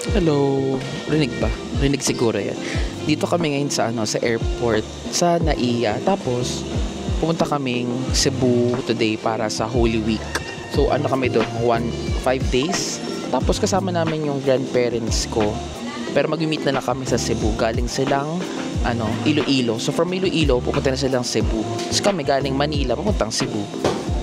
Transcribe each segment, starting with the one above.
Hello. Rinig ba? Rinig siguro yan. Dito kami ngayon sa sa airport sa NAIA. Tapos pumunta kaming Cebu today para sa Holy Week. So kami doon 5 days. Tapos kasama namin yung grandparents ko. Pero mag-meet na lang kami sa Cebu. Galing silang Iloilo. So from Iloilo pupunta na silang Cebu. Tapos kami galing Manila pupuntang Cebu.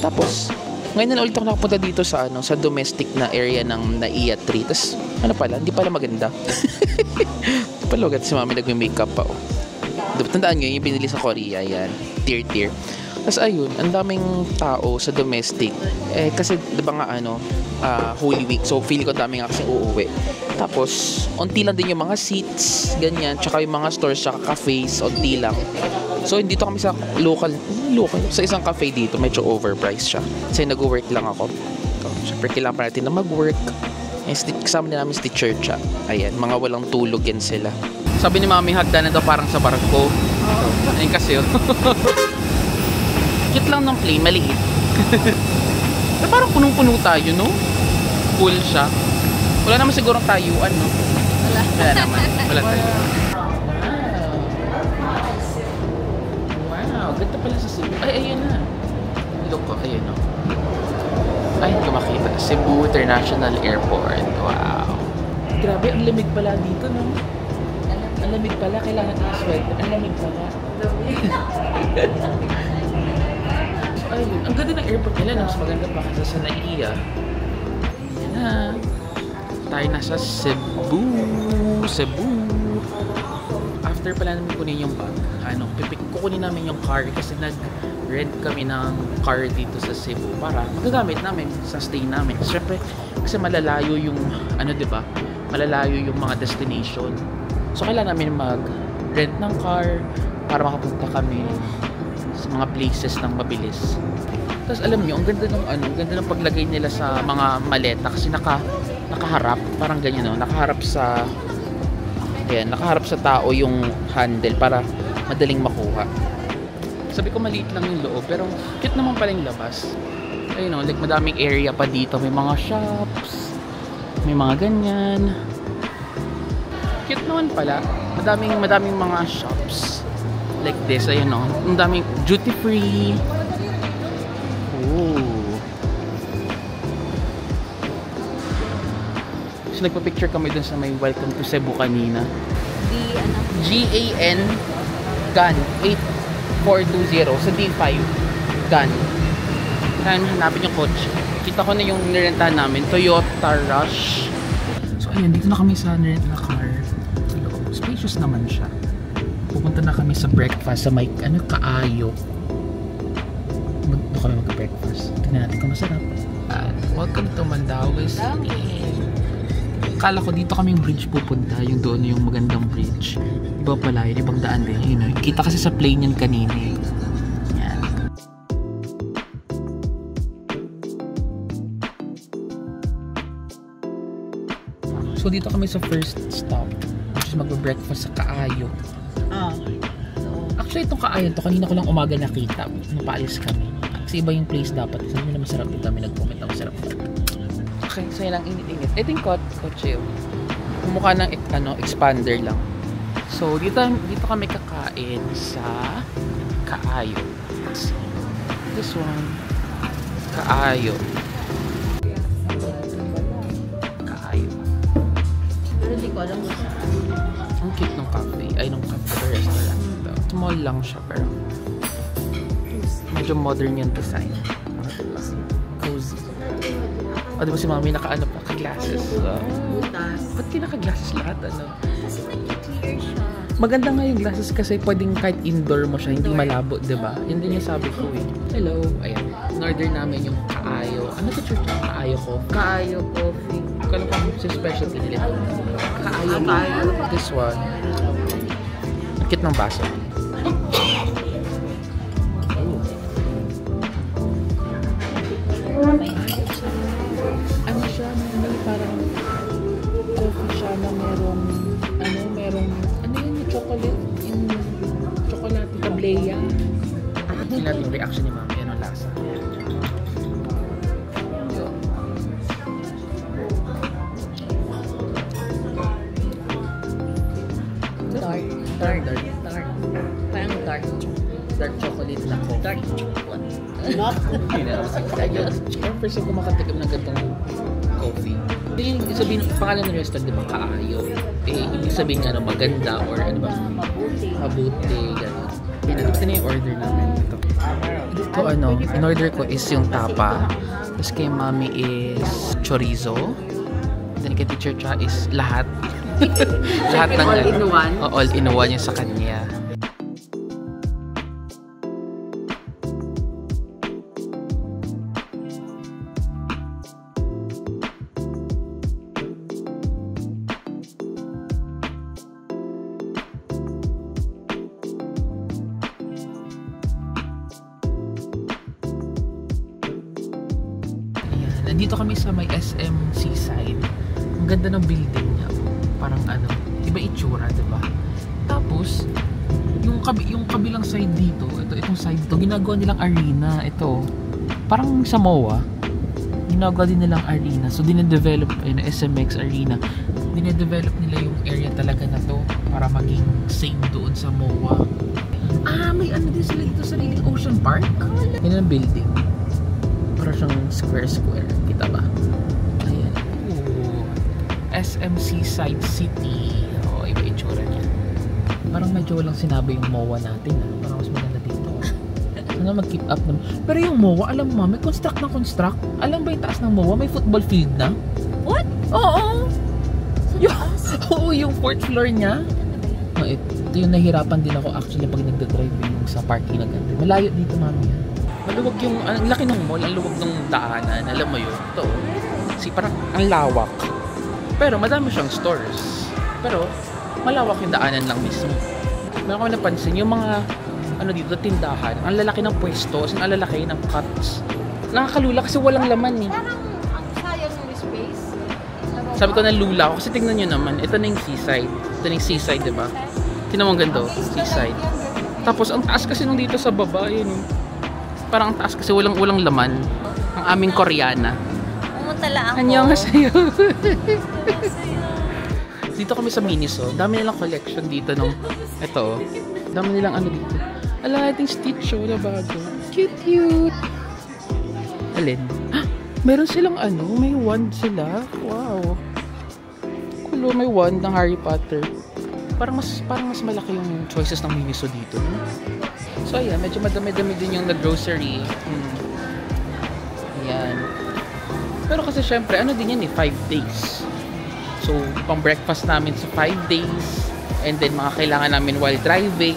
Tapos ngayon na ulit ako nakapunta dito sa sa domestic na area ng NAIA 3. Tapos hindi pala maganda. Hindi pala maganda si mami nagme-makeup pa Tandaan nyo yung pinili sa Korea, yan. Tier. Tapos ayun, ang daming tao sa domestic. Kasi diba nga Holy Week. So feeling ko dami nga kasi uuwi. Tapos unti lang din yung mga seats, ganyan. Tsaka yung mga stores, tsaka cafes, unti lang. So dito kami sa local sa isang cafe dito, medyo overpriced siya. Kasi nag-work lang ako. So, syempre kailangan pa natin na mag-work. Kasama din namin si Teacher Cha. Ayan, mga walang tulog yan sila. Sabi ni Mami, hagdanan daw parang sa barko. Ayun kasi yun. Cute lang ng plane, maliit. Pero parang punong-puno tayo, no? Full siya. Wala naman sigurong tayuan, no? Wala naman. Wala tayo. Wow, ganda pala sa Cebu. Ay, ayun na. Look ko, ayun, no? Ay, hindi ko makita. Cebu International Airport. Wow. Grabe, ang lamig pala dito, no? Ang lamig pala. Kailangan ng sweater. Ang lamig pala. Ayun. Ang ganda ng airport nila. Mas maganda pa kasi sa NAIA. Yan na. Tayo na sa Cebu. After pala namin kunin yung bag, kukunin namin yung car kasi nag-rent kami ng car dito sa Cebu para magagamit namin sa stay namin. Siyempre, kasi malalayo yung diba? Malalayo yung mga destination. So kailangan namin mag-rent ng car para makapunta kami sa mga places ng mabilis. Tapos alam nyo, ang ganda ng paglagay nila sa mga maleta kasi nakaharap, parang ganyan, no? Nakaharap sa tao yung handle para madaling makuha. Sabi ko maliit lang yung loob, pero cute naman pala yung labas. Ayun, like madaming area pa dito, may mga shops, may mga ganyan. Cute naman pala. Madaming mga shops like this, ayun, no. Ang daming duty free. Ooh. So nagpa-picture kami dun sa may welcome to Cebu kanina. GAN GAN 8420 sa D5 GAN. Kaya hanapin yung coach. Kita ko na yung nirentahan namin, Toyota Rush. So ayun, dito na kami sa nirent na car. Spacious naman siya. Pupunta na kami sa breakfast sa may Kaayo. Doon kami mag-breakfast. Tingnan natin kung masarap. Welcome to Mandaue City. Akala ko dito kaming bridge pupunta, yung doon yung magandang bridge. Iba pala yun, ibang daan din. Yun, kita kasi sa plane yan kanina. Yan. So dito kami sa first stop. Which is magbe-breakfast sa Kaayo. Actually itong Kaayo to, kanina ko lang umaga nakita. Napaalis kami. Kasi iba yung place dapat. Sabi nila masarap dito. Kami nag-comment na masarap dito. Okay, so yun lang init-init. Ito yung kotse. Kumukha ng expander lang. So dito kami kakain sa Kaayo. This one, Kaayo. Pero di ko alam kung saan. Ang cute ng cafe. Ay, ng cafe restaurant. Small lang siya pero medyo modern yung design. Cozy. Di ba si Mami naka-glasses? Butas. Ba't naka-glasses lahat? Kasi clear siya. Maganda nga yung glasses kasi pwedeng kahit indoor mo siya, hindi malabo, diba? Yan din yung sabi ko eh. Hello. Ayan. In-order namin yung Kaayo. Ano ito church? Kaayo ko. Kaayo coffee. Kala pa sa specialty nila. Kaayo. This one. Ang cute ng baso. May parang coffee siya na merong yung chocolate, yung chocolate tablea. Tingnan natin yung reaction ni Mami, ano lasa. dark chocolate na coffee. Dark chocolate. Ayun. First time ko makatigam ng ganitong coffee. Yung sabihin, pangalan ng restaurant, di ba, Kaayo. Ibig sabihin nga, maganda or ano ba? Mabuti, gano'n. Ito na yung order namin. Ito in order ko is yung tapa. Tapos kay mami is chorizo. Then kay teacher Cha is lahat. Lahat ng all-in-one? All-in-one yung sa kanya. Nandito kami sa may SM Seaside. Ang ganda ng building niya. Parang iba itsura, diba? Tapos, yung kabilang side dito, itong side dito, ginagawa nilang arena. Ito, parang sa MOA, ginagawa din nilang arena. So, dinedevelop, SMX arena. Dinedevelop nila yung area talaga na to para maging same doon sa MOA. May din sila dito sa Liling Ocean Park. Yan ang building. Parang siyang square. Kita ba? Ayan. SM Seaside City. Iba itsura niya. Parang medyo walang sinabi yung MOA natin. Parang mas maganda dito. Sana mag-keep up naman. Pero yung MOA, alam mo, may construct. Alam ba yung taas ng MOA? May football field na. What? Oo. Yung fourth floor niya. Ito yung nahirapan din ako actually pag nagdadrive yung sa parking na ganito. Malayo dito, mami. Maluwag yung, ang laki ng mall, ang luwag ng daanan, alam mo yun, ito, parang ang lawak. Pero madami siyang stores. Pero, malawak yung daanan lang mismo. Meron ko napansin, yung mga, dito, tindahan, ang lalaki ng pwesto, ang lalaki ng cuts. Nakakalula kasi walang laman eh. Parang, ang sayang ng space. Sabi ko na lula ako, kasi tingnan nyo naman, ito na yung seaside. Ito na yung seaside, diba? Tingnan mo ang ganda, seaside. Tapos, ang taas kasi nung dito sa baba, yun eh. Parang ang taas kasi walang laman. Ang aming Koreana. Pumunta lang ako. Annyeonghaseyo. Dito kami sa Miniso. Dami nilang collection dito nung ito. Dami nilang dito. Ala, ating Stitch na bago. Cute. Alin? Meron silang may wand sila. Wow. Kulo, may wand ng Harry Potter. Parang mas malaki yung choices ng Miniso dito. No? So ayan, medyo madami-dami din yung grocery. Ayan. Pero kasi syempre, din yan 5 days. So, pang breakfast namin sa 5 days. And then, mga kailangan namin while driving.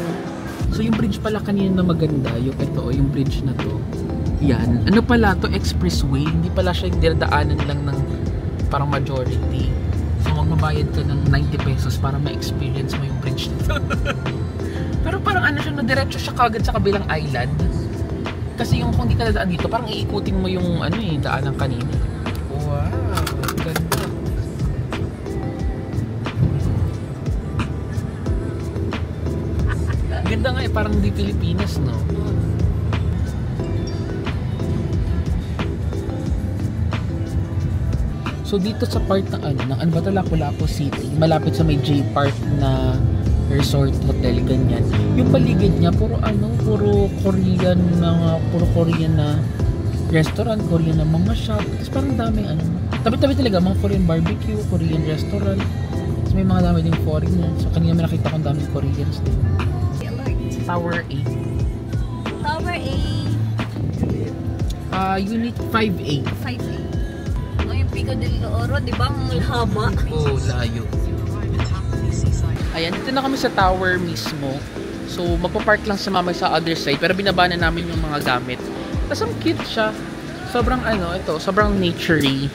So, yung bridge pala kanina na maganda, yung bridge na to. Yan. Pala to? Expressway. Hindi pala siya yung dinadaanan lang ng parang majority. So, magbabayad ka ng 90 pesos para ma-experience mo yung bridge na to. Pero parang siya, diretso siya kagad sa kabilang island. Kasi yung kung di ka nadaan dito, parang iikutin mo yung daanan kanina. Wow, ganda. Ganda nga parang di Pilipinas, no? So dito sa part ng Lapu-Lapu City, malapit sa may J Park na resort, hotel, ganyan. Yung paligid niya, puro Korean, puro Korean na restaurant, Korean na mga shop. Tapos parang dami tabi-tabi talaga, mga Korean barbecue, Korean restaurant. Tapos may mga dami din foreigner. So kanina may nakita kong daming Koreans din. Tower 8. Tower 8. Unit 5A. 5A. Yung Pico del Oro, di ba? Ang haba. Layo. Ayan, dito na kami sa tower mismo. So, magpa-park lang sa mama sa other side. Pero binaba na namin yung mga gamit. Tapos ang cute siya. Sobrang sobrang naturey.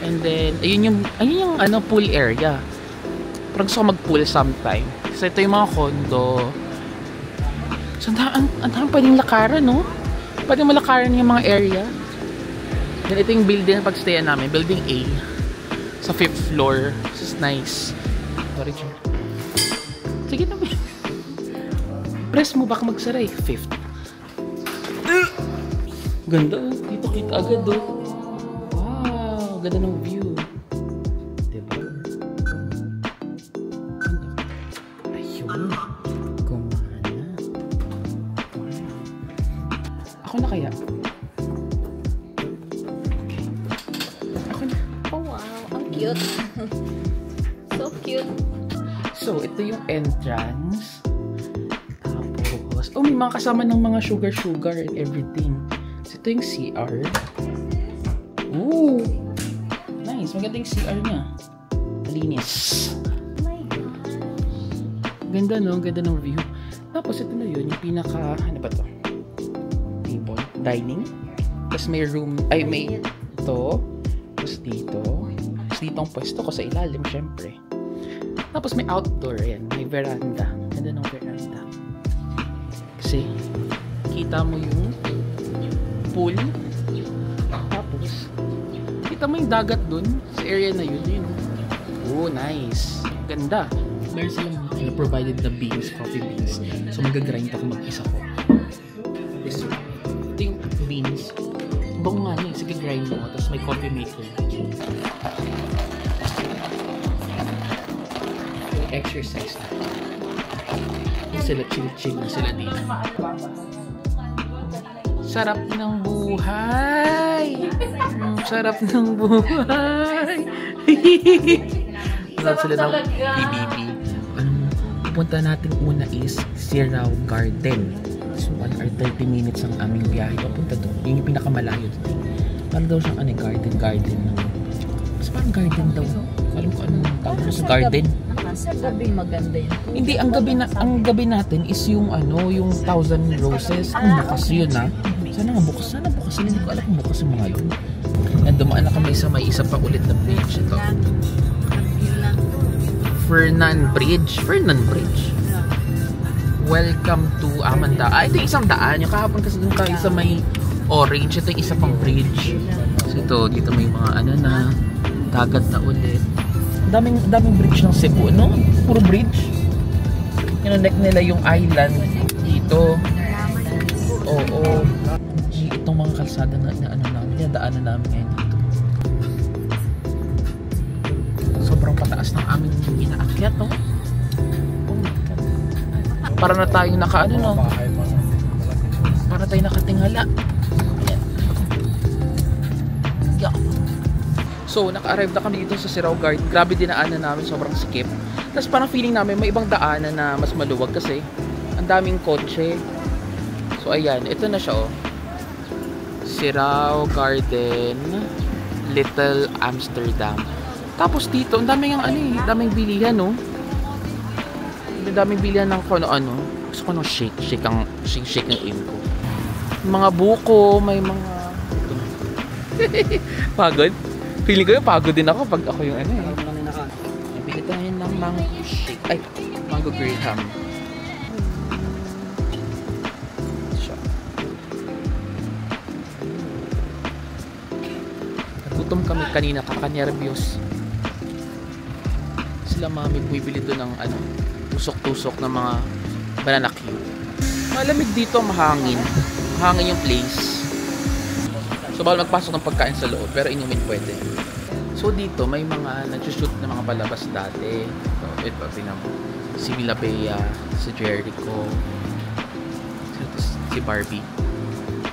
And then, ayun yung pool area. Parang gusto ko mag-pool sometime. So, ito yung mga condo. So, ang dami pwedeng lakaran, no? Pwedeng malakaran yung mga area. Then, ito yung building na pag-stayan namin. Building A. Sa 5th floor. This is nice. Sorry, Jim. Sige na ba? Press mo, baka magsara 5th. Ganda, dito kita agad, Wow, ganda ng view. Diba? Ayun. Kumana. So cute. So, ito yung entrance. Tapos, may mga kasama ng mga sugar and everything. So, ito yung CR. Ooh! Nice. Maganda yung CR niya. Malinis. Oh my God. Ganda, no? Ganda ng view. Tapos, ito na yun. Yung pinaka, ano ba to? Table. Dining. Tapos, may room. Ay, may ito. Tapos, dito. Tapos, dito ang pwesto ko sa ilalim, syempre. Tapos, may outdoor. Ayan. May veranda. Ganda ng veranda. Kasi, kita mo yung pool. Tapos, kita mo yung dagat dun sa area na yun. Yun. Oh, nice. Ganda. Meron silang provided na beans, coffee beans. So, mag-grind ako mag-isa ko. This one. Ito yung beans. Bango nga niya. Sige, grind mo. Tapos may coffee maker. Exercise na. Sila chill-chill na sila dito. Sarap ng buhay! Sarap ng buhay! Sarap sila ng PBB. Pupunta natin una is Sirao Garden. So, 1 hour 30 minutes ang aming biyahe. Papunta doon. Yun yung pinakamalayo doon. Parang daw siyang garden. Mas parang garden daw. Alam ko anong tawag sa garden. Sa gabi maganda yun. Hindi, ang gabi natin is yung yung 1,000 roses. Kung bukas yun Sana bukas. Hindi ko alam kung bukas yung mga yun. Yan, dumaan na kami sa may isa pa ulit na bridge. Ito. Fernan Bridge. Welcome to Amanda. Ito yung isang daan. Yung kahapon kasi dun tayo sa may orange. Ito yung isa pang bridge. So ito, dito may mga na dagat na ulit. Daming bridge ng Cebu, no? Puro bridge. Kinonect nila yung island dito. Oo. Itong mga kalsada na namin, daanan namin ngayon dito. Sobrang pataas ng aming inaakyat, no? Oh my God. Para na tayo Para tayo nakatingala. Yeah. So, naka-arrive na kami dito sa Sirao Garden. Grabe dinaanan namin, sobrang sikip. Tapos parang feeling namin may ibang daanan na mas maluwag kasi ang daming kotse. So, ayan. Ito na siya, Sirao Garden, Little Amsterdam. Tapos dito, ang daming daming bilihan, no? Ang daming bilihan ng ano. Gusto ko ng shake ang aim ko. Mga buko, may mga pagod. Feeling ko yung pagod din ako pag ako yung Bili tayo ng mango shake. Ay, mango graham. Nagutom kami kanina, kakanervyos. Sila mami bumibili doon ng tusok-tusok ng mga banana cue. Malamig dito, mahangin. Mahangin yung place. So, bawal magpasok ng pagkain sa loob, pero inumin pwede. So, dito, may mga nag-shoot na mga palabas dati. So, ito, tingnan mo. Si Mila Bea, si Jericho, si Barbie.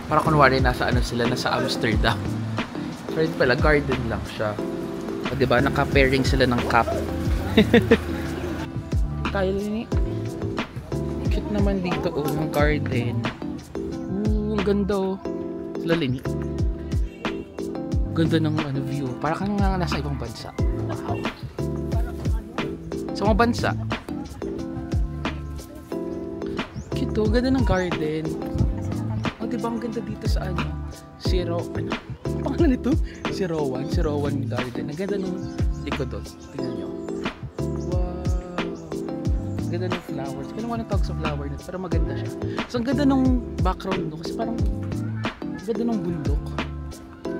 Para kunwari, nasa Amsterdam. Pero pala, garden lang siya. O, diba, naka-pairing sila ng cup. Tayo rin cute naman dito, ng garden. Ang ganda, Sila Lini. Ganda ng view. Para kang nasa ibang bansa. Wow. Sa mga bansa. Cute, ganda ng garden. O, diba ang ganda dito sa Ang pangalan nito? Sirawan Garden. Ang ganda ng likod doon. Tingnan nyo. Wow. Ang ganda ng flowers. Kailan ko tawag sa flower nito, pero maganda siya. So, ang ganda ng background doon. Kasi parang ang ganda ng bundok.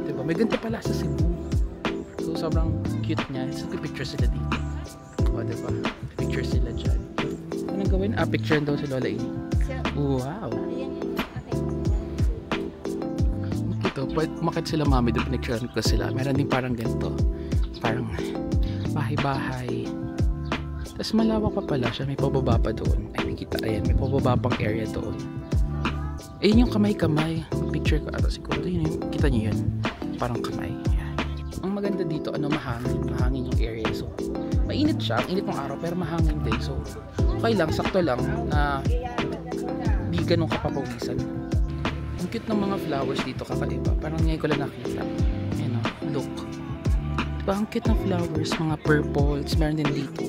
Diba? May ganito pala sa Cebu. So, sobrang cute niya. So, picture sila dito. O, diba? Picture sila dyan. Anong gawin? Picture daw si Lola Ini. Wow. Ito, umakit sila mami doon. Pinicture ko sila. Meron din parang ganito. Parang bahay-bahay. Tapos malawak pa pala siya. May pababa pa doon. Ay, nakita. Ayan, may pababa pang area doon. Ayun yung kamay-kamay. Picture ko ata siguro. Yun, kita nyo yun. Parang kamay. Ayan. ang maganda dito, mahangin yung area. So, mainit siya, ang init ng araw, pero mahangin din. So, okay lang, sakto lang na di ganun kapapawisan. Ang cute ng mga flowers dito, kakaiba. Parang ngayon ko lang nakita. Ayan o, look. Diba, ang cute ng flowers, mga purples, meron din dito.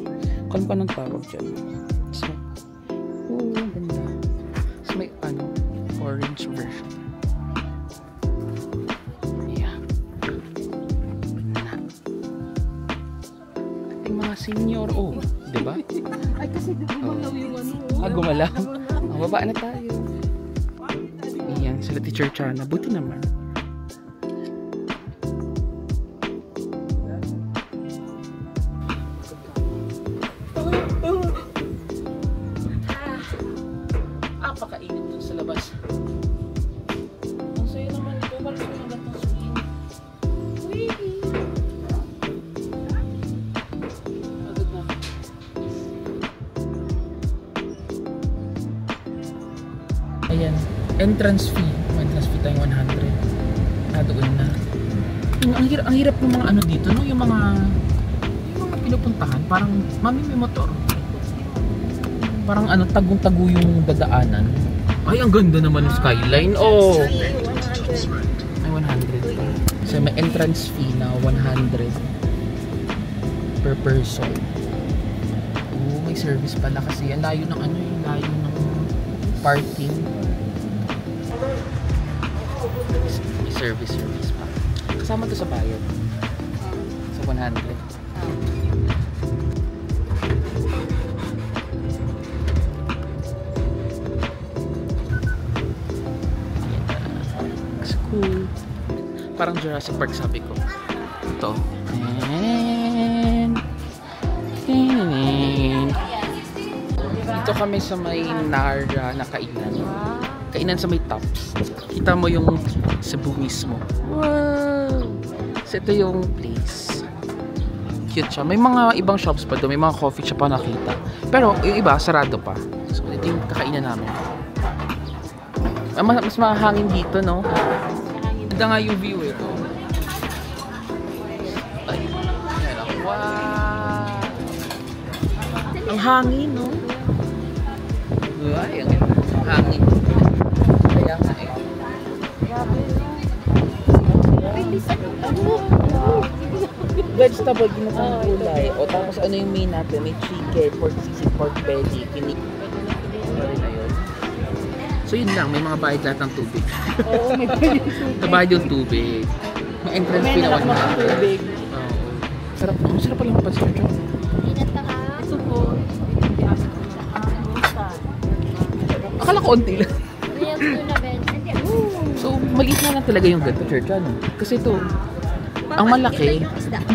Kung pa nang tawag dyan. So, ang ganda. So, may orange version. Senior, di ba? Ay, kasi gumalaw yung gumalaw. Baba na tayo. Ayan, sila Teacher Chana. Buti naman. Pakainit dun sa labas. Ang sayo naman ito. Parang sayo ng gatong swing. Ayan, entrance fee tayong 100. Doon na. Ang hirap ng mga dito, no? Yung mga pinupuntahan, parang may motor. Parang tagong-tago yung dadaanan. Ay, ang ganda naman ng skyline. May 100. So may entrance fee na 100 per person. May service pala kasi ang layo ng layo ng parking. Service pa. Kasama to sa bayad. Sa 100. School. Parang Jurassic Park sabi ko. Ito. Dito kami sa may Nara na kainan. Kainan sa may Tops. Kita mo yung Cebu mismo. Wow! So ito yung place. Cute siya. May mga ibang shops pa doon. May mga coffee shop pa nakita. Pero yung iba, sarado pa. So ito yung kakainan namin. Mas mahangin dito, no? Ganda nga yung view eh. Ay, wow! Ang hangin, no? Ay, ang hangin. Kaya nga eh. Vegetable, ginatang gulay. O tapos ano yung main natin? May chicken, pork sisig, pork belly, kinik. Na yun. So yun lang, may mga bayad lahat ng tubig. Oo, may bayad yung tubig. Nabayad yung tubig. May entrance fee na 100. Sarap mo. Sarap pala mapansin ko. Ito po. Akala ko onti lang. So, maliit na lang talaga yung ganito, church, Kasi ito, ang malaki,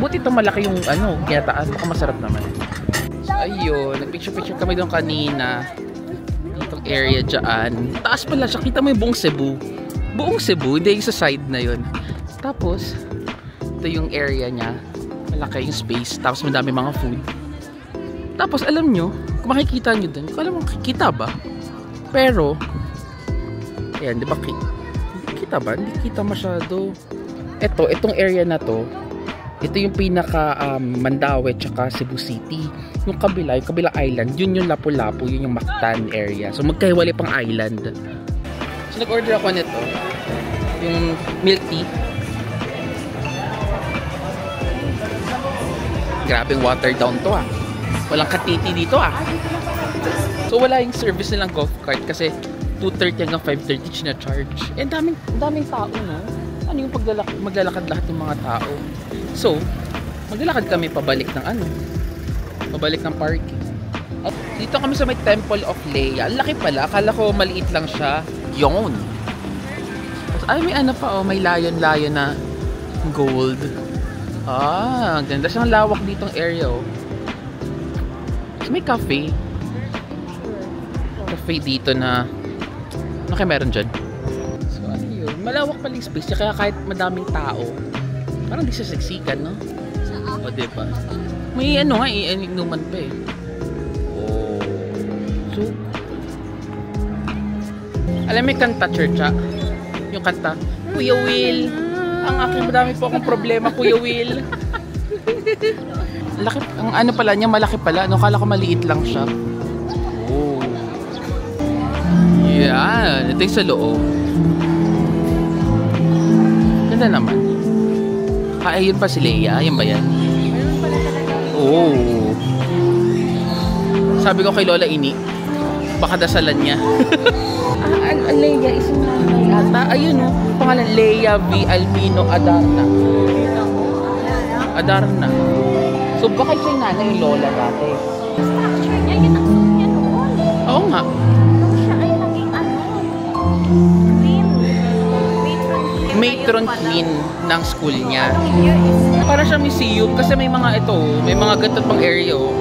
buti itong malaki yung, ginataan, baka masarap naman. So, ayun, nagpicture-picture kami doon kanina. Itong area dyan. Taas pala siya, kita mo yung buong Cebu. Buong Cebu, hindi yung sa side na yun. Tapos, ito yung area niya. Malaki yung space, tapos madami mga food. Tapos, alam nyo, kung makikita nyo doon, kung alam mo, makikita ba? Pero, ayan, di ba, kita ba? Hindi kita masyado. Itong area na to, ito yung pinaka Mandaue tsaka Cebu City. Yung kabilang island, yun yung Lapu-Lapu, yun yung Mactan area. So magkahiwalay pang island. So nag-order ako nito, yung milk tea. Grabing water down to Walang katiti dito So wala yung service nilang golf cart kasi 2:30 hanggang 5:30 sina-charge. Eh, daming tao, no? Ano yung maglalakad lahat ng mga tao? So, maglalakad kami pabalik ng pabalik ng parking. At dito kami sa may Temple of Leia. Ang laki pala. Akala ko maliit lang siya. Yun. Ay, may pa, may layon-layon na gold. Ang ganda siyang lawak ditong area, So, may cafe. Cafe dito na ano kaya meron dyan? So ano yun? Malawak pala yung space kaya kahit madaming tao parang di siya seksikan, no? O diba? May inuman pa eh. So alam mo yung kanta, church, yung kanta Kuya Will Ang aking madami po akong problema, Kuya Will. Laki, ang ano pala niya, malaki pala. Ano, kala ko maliit lang siya. Oh. Yan. Ito yung sa loob. Ganda naman. Ayun pa si Leia. Ayun ba yan? Meron pala talaga. Oh. Sabi ko kay Lola Ini, baka dasalan niya. Leia is nanay ata. Ayun o. Pangalan Leia V. Almino Adarna. Adarna. So baka siya yung nanay yung Lola dati. Structure niya, yun ang suit niya noon. Oo nga. Nung siya ay naging queen. Matron queen ng school niya. Anong year is Para siya museum kasi may mga ito, may mga ganito pang area oh.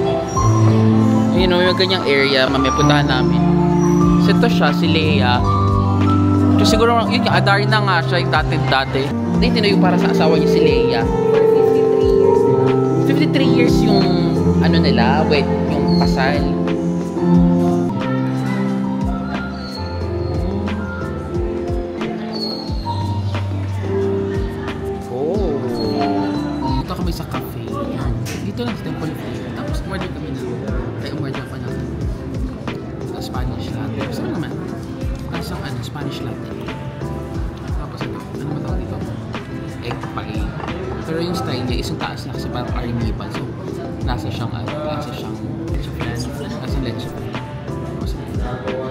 You know, yung ganyang area, mamaya puntahan namin. So ito siya, si Leia. So siguro, yun yung Adarna nga siya, yung dati. Hindi, tinayo para sa asawa niya si Leia. for 53 years. 53 years yung, ano nila, yung kasal. Oh. Dito kami sa cafe. Dito lang sa Temple of Faith. Tapos order kami na. Kaya umorder ko ng Spanish latte. Gusto mo naman? Isang Spanish latte. Tapos ito, ano ba tawag dito? Egg pie. Pero yung style niya, isang taas na kasi parang carnival. So, nasa siyang leche flan. Nasa leche flan. Tapos ito.